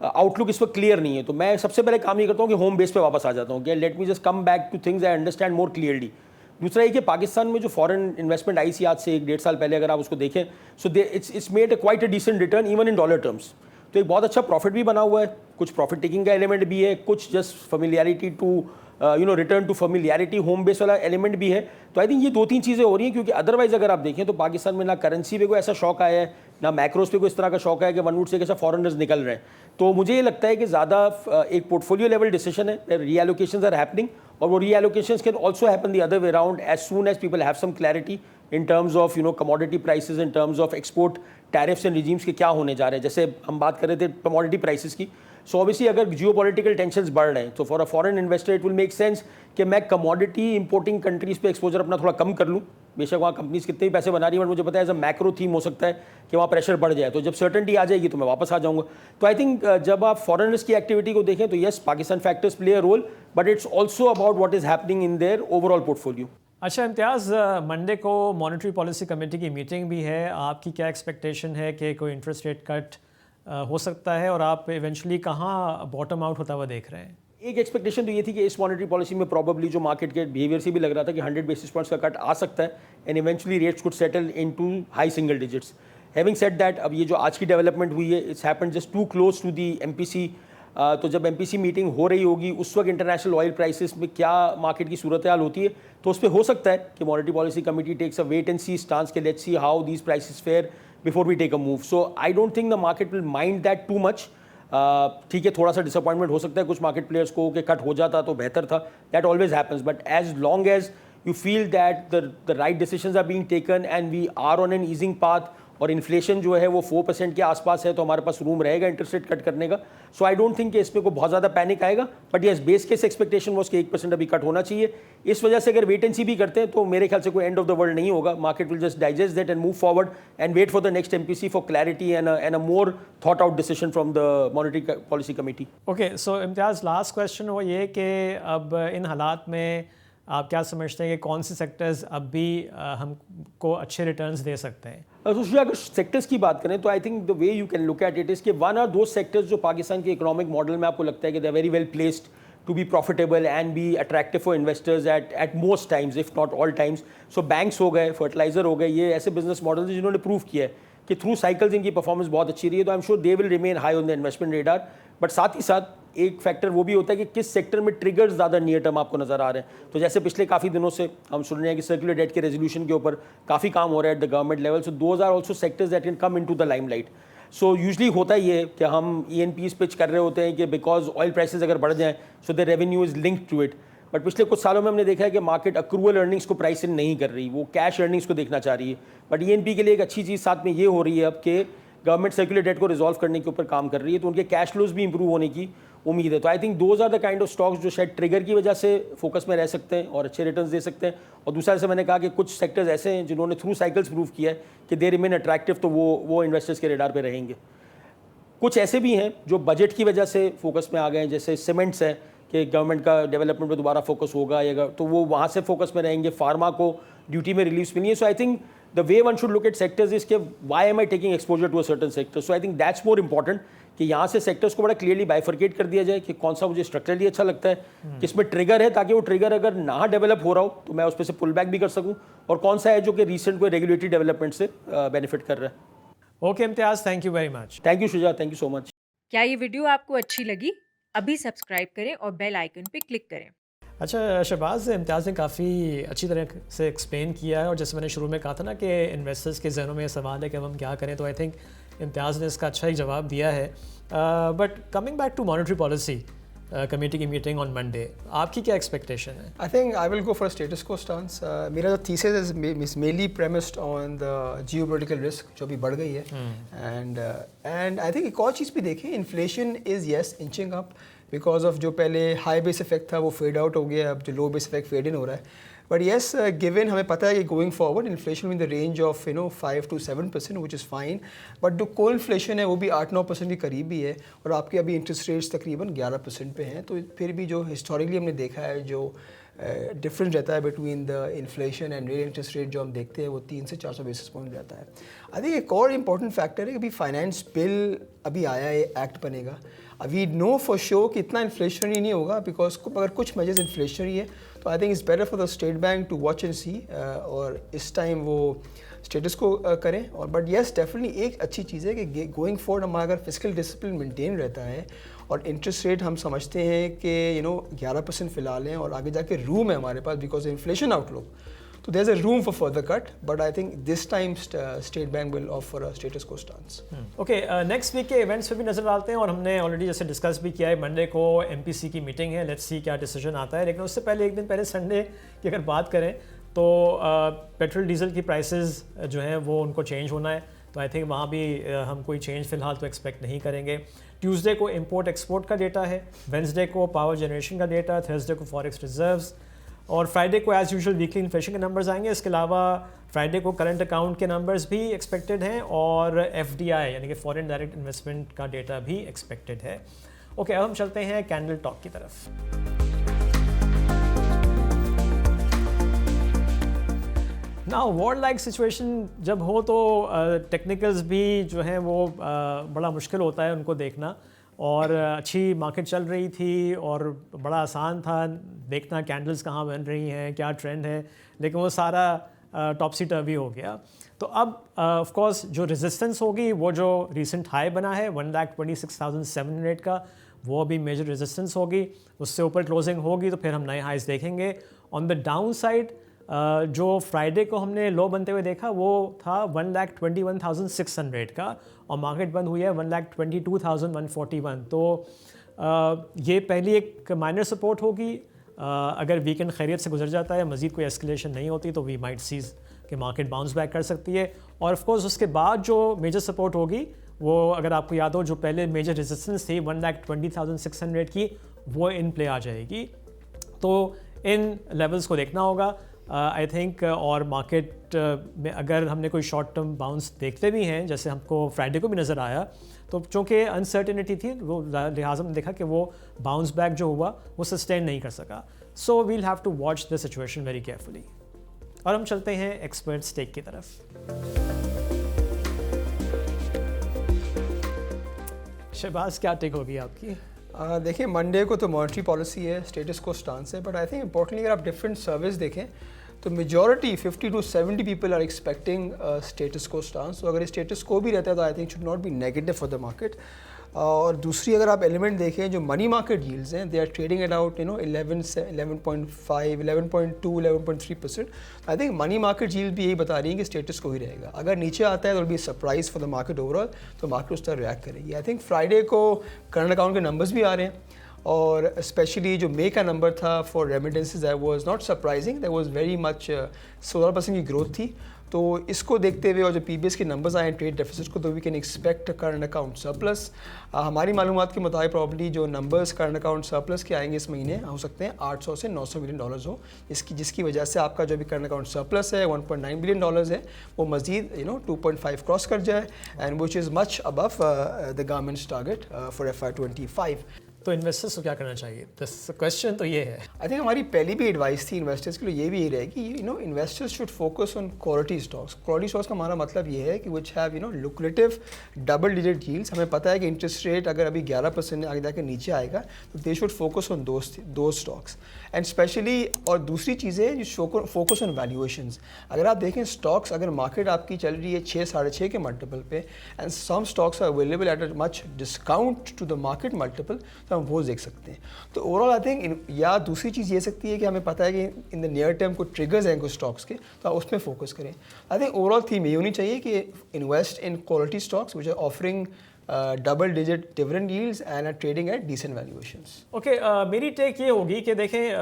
आउटलुक इस वक्त क्लियर नहीं है, तो मैं सबसे पहले काम ये करता हूँ कि होम बेस पे वापस आ जाता हूँ कि let me just come back two things I understand more clearly. दूसरा ये कि पाकिस्तान में जो फॉरेन इन्वेस्टमेंट आई थी आज से 1-1.5 साल पहले, अगर आप उसको देखें, so it's made quite a decent return even in dollar terms. तो एक बहुत अच्छा प्रॉफिट भी बना हुआ है, कुछ प्रॉफिट टेकिंग का एलिमेंट भी है, कुछ just familiarity to return to familiarity home base वाला एलिमेंट भी है. तो आई थिंक ये 2-3 चीज़ें हो रही हैं, क्योंकि अदरवाइज अगर आप देखें तो पाकिस्तान में ना करेंसी पे कोई ऐसा शौक आया है, ना मैक्रोस पे कोई इस तरह का शौक है कि वन वुड से कैसा फॉरेनर्स निकल रहे हैं. तो मुझे ये लगता है कि ज़्यादा एक पोर्टफोलियो लेवल डिसीजन है, रीएलोकेशंस आर हैपनिंग, और वो reallocations can also happen the other way around as soon as people have some clarity in terms of commodity prices, in terms of export tariffs and regimes के क्या होने जा रहे हैं. जैसे हम बात कर रहे थे कमोडिटी प्राइसेस की, सो ऑब्वियसली अगर जियोपॉलिटिकल टेंशन्स बढ़ रहे हैं तो for a foreign investor it will make sense कि मैं कमोडिटी इंपोर्टिंग कंट्रीज पे एक्सपोजर अपना थोड़ा कम कर लूँ. बेशक वहाँ कंपनीज कितने भी पैसे बना रही है, बट मुझे पता है एज अ मैक्रो थीम हो सकता है कि वहाँ प्रेशर बढ़ जाए, तो जब सर्टेनिटी आ जाएगी तो मैं वापस आ जाऊँगा. तो आई थिंक जब आप फॉरेनर्स की एक्टिविटी को देखें तो yes, Pakistan factors play a role, but it's also about what is happening in their overall portfolio. अच्छा इम्तियाज़, मंडे को मॉनेटरी पॉलिसी कमेटी की मीटिंग भी है, आपकी क्या एक्सपेक्टेशन है कि कोई इंटरेस्ट रेट कट हो सकता है, और आप इवेंचुअली कहाँ बॉटम आउट होता हुआ देख रहे हैं? एक एक्सपेक्टेशन तो ये थी कि इस मॉनेटरी पॉलिसी में प्रॉबली जो मार्केट के बिहेवियर से भी लग रहा था कि 100 बेसिस पॉइंट्स का कट आ सकता है and eventually rates could settle into high single digits. Having said that, अब ये जो आज की डेवलपमेंट हुई है, it's happened just to close to the MPC तो जब MPC मीटिंग हो रही होगी उस वक्त इंटरनेशनल ऑयल प्राइसेस में क्या मार्केट की सूरत हाल होती है, तो उस पर हो सकता है कि monetary policy committee takes a wait and see stance के let's see how these prices fare before we take a move. So I don't think the market will mind that too much. ठीक है, थोड़ा सा disappointment हो सकता है कुछ market players को कि कट हो जाता तो बेहतर था. That always happens, but as long as you feel that the right decisions are being taken and we are on an easing path और इन्फ्लेशन जो है वो 4% के आसपास है, तो हमारे पास रूम रहेगा इंटरेस्ट रेट कट करने का. सो आई डोंट थिंक कि इसमें को बहुत ज़्यादा पैनिक आएगा, but yes base case expectation was कि 1% अभी कट होना चाहिए. इस वजह से अगर वेट एंड सी भी करते हैं तो मेरे ख्याल से कोई एंड ऑफ द वर्ल्ड नहीं होगा. Market will just digest that and move forward and wait for the next MPC for clarity and a more thought out decision from the monetary policy committee. Okay, so Imtiaz, last question वो ये कि अब इन हालात में आप क्या समझते हैं कि कौन से सेक्टर्स अब भी हमको अच्छे रिटर्न्स दे सकते हैं? तो अगर सेक्टर्स की बात करें तो I think the way you can look at it is कि वन आर दो सेक्टर्स जो पाकिस्तान के इकोनॉमिक मॉडल में आपको लगता है कि they are very well placed to be profitable and be attractive for investors at most times if not all times. So banks हो गए, फर्टिलाइजर हो गए, ये ऐसे बिजनेस मॉडल्स हैं जिन्होंने प्रूव किया है कि थ्रू साइकिल्स इनकी परफॉर्मेंस बहुत अच्छी रही है. तो आई am sure they will remain high on the investment radar. But साथ ही साथ एक फैक्टर वो भी होता है कि किस सेक्टर में ट्रिगर्स ज़्यादा नियर टर्म आपको नजर आ रहे हैं. तो जैसे पिछले काफ़ी दिनों से हम सुन रहे हैं कि सर्कुलर डेट के रेजोल्यूशन के ऊपर काफ़ी काम हो रहा है at the government level. So those are also sectors that can come into the limelight. So usually होता ही है कि हम ENPs पिच कर रहे होते हैं कि बिकॉज ऑयल प्राइसेस अगर बढ़ जाएं so the revenue is linked to it. But पिछले कुछ सालों में हमने देखा है कि मार्केट अक्रूवल अर्निंग्स को प्राइस इन नहीं कर रही, वो कैश अर्निंग्स को देखना चाह रही है. बट ENP के लिए एक अच्छी चीज़ साथ में ये हो रही है अब कि गवर्नमेंट सर्कुलर डेट को रिजॉल्व करने के ऊपर काम कर रही है, तो उनके कैश फ्लोज भी इंप्रूव होने की उम्मीद है. तो I think those are the kind of stocks जो शायद ट्रिगर की वजह से फोकस में रह सकते हैं और अच्छे रिटर्न्स दे सकते हैं. और दूसरा जैसे मैंने कहा कि कुछ सेक्टर्स ऐसे हैं जिन्होंने थ्रू साइकिल्स प्रूव किया है कि दे रिमेन अट्रैक्टिव, तो वो इन्वेस्टर्स के रेडार पे रहेंगे. कुछ ऐसे भी हैं जो बजट की वजह से फोकस में आ गए हैं, जैसे सीमेंट्स है कि गवर्नमेंट का डेवलपमेंट पे दोबारा फोकस होगा या तो वो वहाँ से फोकस में रहेंगे. फार्मा को ड्यूटी में रिलीफ मिली है. So I think the way one should look at sectors is कि why am I taking exposure to a certain sector. So I think that's more important कि यहाँ से सेक्टर्स को बड़ा क्लियरली बाइफर्केट कर दिया जाए कि कौन सा मुझे स्ट्रक्चरली अच्छा लगता है, किसमें ट्रिगर है ताकि वो ट्रिगर अगर ना डेवलप हो रहा हो तो मैं उस पर से पुल बैक भी कर सकूँ, और कौन सा है जो कि रिसेंट कोई रेगुलेटरी डेवलपमेंट से बेनिफिट कर रहा है. Okay Imtiaz, thank you very much. Thank you Shuja, thank you so much. क्या ये वीडियो आपको अच्छी लगी? अभी सब्सक्राइब करें और बेल आइकन पे क्लिक करें. अच्छा शहबाज, इम्तियाज़ ने काफ़ी अच्छी तरह से एक्सप्लेन किया है, और जैसे मैंने शुरू में कहा था ना कि इन्वेस्टर्स के जहनों में सवाल है कि अब हम क्या करें, तो आई थिंक इम्तियाज़ ने इसका अच्छा ही जवाब दिया है. But coming back to monetary policy committee की मीटिंग ऑन मंडे, आपकी क्या एक्सपेक्टेशन है? I think I will go for status quo stance. मेरा जो thesis is mainly premised on the geopolitical risk जो भी बढ़ गई है. एंड आई थिंक एक और चीज़ भी देखें, inflation is yes inching up because of जो पहले हाई बेस इफेक्ट था वो फेड आउट हो गया, अब जो लो बेस इफेक्ट फेड इन हो रहा है. बट येस गिवन हमें पता है कि going forward inflation in the range of 5 to 7% which is fine. But जो को इन्फ्लेशन है वो भी 8-9% के करीब भी है, और आपके अभी इंटरेस्ट रेट्स तकरीबन 11% पे हैं. तो फिर भी जो हिस्टोरिकली हमने देखा है जो डिफरेंस रहता है between the inflation and real interest rate जो हम देखते हैं वो 300 से 400 बेसिस पॉइंट रहता है. आई थिंक एक और इम्पॉर्टेंट फैक्टर है कि अभी फाइनेंस बिल अभी आया है, एक्ट बनेगा. वी नो फॉर श्योर कि इतना इन्फ्लेशनरी नहीं होगा, बिकॉज अगर कुछ मेजर्स इन्फ्लेशनरी है तो I think it's better for the State Bank to watch and see, और इस टाइम वो स्टेटस को करें. और बट येस डेफिनेटली एक अच्छी चीज़ है कि गोइंग फॉरवर्ड हमारा अगर फिजिकल डिसिप्लिन मेंटेन रहता है और इंटरेस्ट रेट हम समझते हैं कि 11% फ़िलहाल हैं और आगे जाके रूम है हमारे पास बिकॉज इन्फ्लेशन आउटलुक, तो there is a room for further cut. But I think this time State Bank will offer a status quo stance. Okay, next week के इवेंट्स पे भी नज़र डालते हैं, और हमने ऑलरेडी जैसे डिस्कस भी किया है, मंडे को MPC की मीटिंग है, लेट्स सी क्या डिसीजन आता है. लेकिन उससे पहले एक दिन पहले संडे की अगर बात करें तो पेट्रोल डीजल की प्राइसेस जो हैं वो उनको चेंज होना है, तो आई थिंक वहाँ भी हम कोई चेंज फ़िलहाल तो एक्सपेक्ट नहीं करेंगे. ट्यूसडे को इंपोर्ट एक्सपोर्ट का डेटा है, वेंसडे को पावर जनरेशन का डेटा, थर्सडे को फॉरेक्स रिजर्व्स, और फ्राइडे को एज़ यूजुअल वीकली इन्फ्लेशन के नंबर्स आएंगे. इसके अलावा फ्राइडे को करंट अकाउंट के नंबर्स भी एक्सपेक्टेड हैं, और FDI यानी कि फॉरेन डायरेक्ट इन्वेस्टमेंट का डेटा भी एक्सपेक्टेड है. ओके, अब हम चलते हैं कैंडल टॉक की तरफ. ना वर्ल्ड लाइक सिचुएशन जब हो तो टेक्निकल्स भी जो हैं वो बड़ा मुश्किल होता है उनको देखना, और अच्छी मार्केट चल रही थी और बड़ा आसान था देखना कैंडल्स कहाँ बन रही हैं, क्या ट्रेंड है, लेकिन वो सारा टॉपसी टर्वी हो गया. तो अब ऑफ कोर्स जो रेजिस्टेंस होगी वो जो रीसेंट हाई बना है 1,26,700 का, वो अभी मेजर रेजिस्टेंस होगी, उससे ऊपर क्लोजिंग होगी तो फिर हम नए हाइज देखेंगे। ऑन द डाउन साइड जो फ्राइडे को हमने लो बनते हुए देखा वो था 1,21,600 का, और मार्केट बंद हुई है 1,22,141। तो ये पहली एक माइनर सपोर्ट होगी। अगर वीकेंड खैरियत से गुजर जाता है, मज़ीद कोई एस्केलेशन नहीं होती, तो वी माइट सीज कि मार्केट बाउंस बैक कर सकती है। और ऑफ कोर्स उसके बाद जो मेजर सपोर्ट होगी वो, अगर आपको याद हो, जो पहले मेजर रेजिस्टेंस थी 1,20,600 की, वो इन प्ले आ जाएगी। तो इन लेवल्स को देखना होगा आई थिंक। और मार्केट में अगर हमने कोई शॉर्ट टर्म बाउंस देखते भी हैं, जैसे हमको फ्राइडे को भी नज़र आया, तो चूँकि अनसर्टेनिटी थी, वो लिहाजा में देखा कि वो बाउंस बैक जो हुआ वो सस्टेन नहीं कर सका। So we'll have to watch the situation very carefully. और हम चलते हैं एक्सपर्ट टेक की तरफ। शहबाज, क्या टेक होगी आपकी? देखिए, मंडे को तो मॉनेटरी पॉलिसी है, स्टेटस को स्टांस है, बट आई थिंक इंपॉर्टेंटली अगर आप डिफरेंट सर्विस देखें तो majority 50 to 70 people are expecting status quo stance. तो अगर स्टेटस को भी रहता है तो I think should not be negative for the market. और दूसरी अगर आप एलिमेंट देखें, जो मनी मार्केट यील्ड्स हैं, they are trading at out 11.5, 11.2, 11.3%। I think money market yield भी यही बता रही है कि स्टेटस को ही रहेगा। अगर नीचे आता है तो will be surprise for the market overall, तो मार्केट उस तरह रिएक्ट करेगी। आई थिंक फ्राइडे को करंट अकाउंट के नंबर्स भी आ रहे हैं, और स्पेशली जो मे का नंबर था for remittances that was not surprising, that was very much 16% की ग्रोथ थी। तो इसको देखते हुए और जो पीबीएस के नंबर्स आए हैं ट्रेड डेफिसिट को, तो we can expect current account surplus. हमारी मालूमात के मुताबिक प्रॉब्ली जो नंबर्स करंट अकाउंट सरप्लस के आएंगे इस महीने, हो सकते हैं 800 से 900 मिलियन डॉलर्स हो, जिसकी वजह से आपका जो भी करंट अकाउंट सरप्लस है 1.9 बिलियन डॉलर्स है, वो मजीद 2.5 क्रॉस कर जाए, and which is much above the governments target for FY25। तो इन्वेस्टर्स को क्या करना चाहिए? क्वेश्चन तो ये है। आई थिंक हमारी पहली भी एडवाइस थी इन्वेस्टर्स के लिए, ये भी यही रहेगी, investors should focus on quality stocks. Quality stocks का हमारा मतलब ये है कि which have lucrative double digit yields. हमें पता है कि इंटरेस्ट रेट अगर अभी 11% आगे जाकर नीचे आएगा, तो दे शुड फोकस ऑन दो स्टॉक्स एंड स्पेशली। और दूसरी चीज़ें जो फोकस ऑन वैल्यूएशंस। अगर आप देखें स्टॉक्स, अगर मार्केट आपकी चल रही है 6, 6.5 के मल्टीपल पे, and some stocks are available at a much discount to the market multiple, तो हम वो देख सकते हैं। तो ओवरऑल आई थिंक, या दूसरी चीज़ ये सकती है कि हमें पता है कि इन द नियर टर्म कुछ ट्रिगर्स हैं कुछ स्टॉक्स के, तो आप उसमें फोकस करें। आई थिंक ओवरऑल थीम ये होनी चाहिए कि invest in quality stocks which are offering double digit dividend yields and are trading at decent valuations. Okay, मेरी टेक ये होगी कि देखें,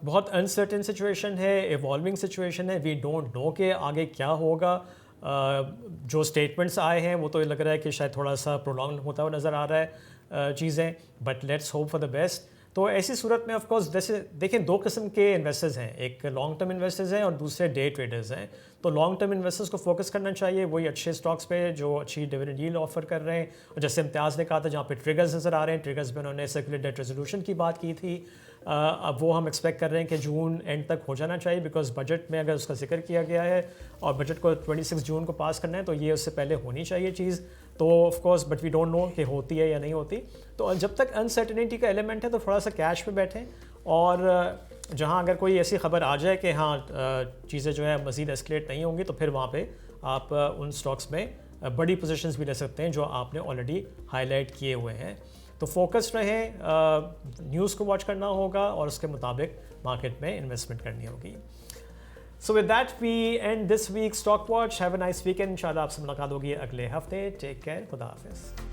बहुत अनसर्टेन सिचुएशन है, इवॉल्विंग सिचुएशन है, वी डोंट नो कि आगे क्या होगा। जो स्टेटमेंट्स आए हैं वो तो लग रहा है कि शायद थोड़ा सा प्रोलॉन्ग होता हुआ नज़र आ रहा है चीज़ें, but let's hope for the best. तो ऐसी सूरत में ऑफ कोर्स जैसे देखें, दो किस्म के इन्वेस्टर्स हैं, एक लॉन्ग टर्म इन्वेस्टर्स हैं और दूसरे डे ट्रेडर्स हैं। तो लॉन्ग टर्म इन्वेस्टर्स को फोकस करना चाहिए वही अच्छे स्टॉक्स पे जो अच्छी डिविडेंड यील्ड ऑफर कर रहे हैं। और जैसे इम्तियाज़ ने कहा था, जहाँ पे ट्रिगर्स नज़र आ रहे हैं, ट्रिगर्स में उन्होंने सर्कुलर डेट रेजोल्यूशन की बात की थी। अब वो हम एक्सपेक्ट कर रहे हैं कि जून एंड तक हो जाना चाहिए, बिकॉज बजट में अगर उसका जिक्र किया गया है और बजट को 26 जून को पास करना है, तो ये उससे पहले होनी चाहिए चीज़। तो of course but we don't know कि होती है या नहीं होती। तो जब तक अनसर्टेनिटी का एलिमेंट है तो थोड़ा सा कैश पे बैठें, और जहां अगर कोई ऐसी खबर आ जाए कि हाँ चीज़ें जो है मज़ीद एस्केलेट नहीं होंगी, तो फिर वहाँ पे आप उन स्टॉक्स में बड़ी पोजीशंस भी ले सकते हैं जो आपने ऑलरेडी हाईलाइट किए हुए हैं। तो फोकस रहें, न्यूज़ को वॉच करना होगा और उसके मुताबिक मार्केट में इन्वेस्टमेंट करनी होगी। So with that, we end this week's Stock Watch. Have a nice weekend. इंशाल्लाह आपसे मुलाकात होगी अगले हफ्ते. Take care. खुदा हाफिज़.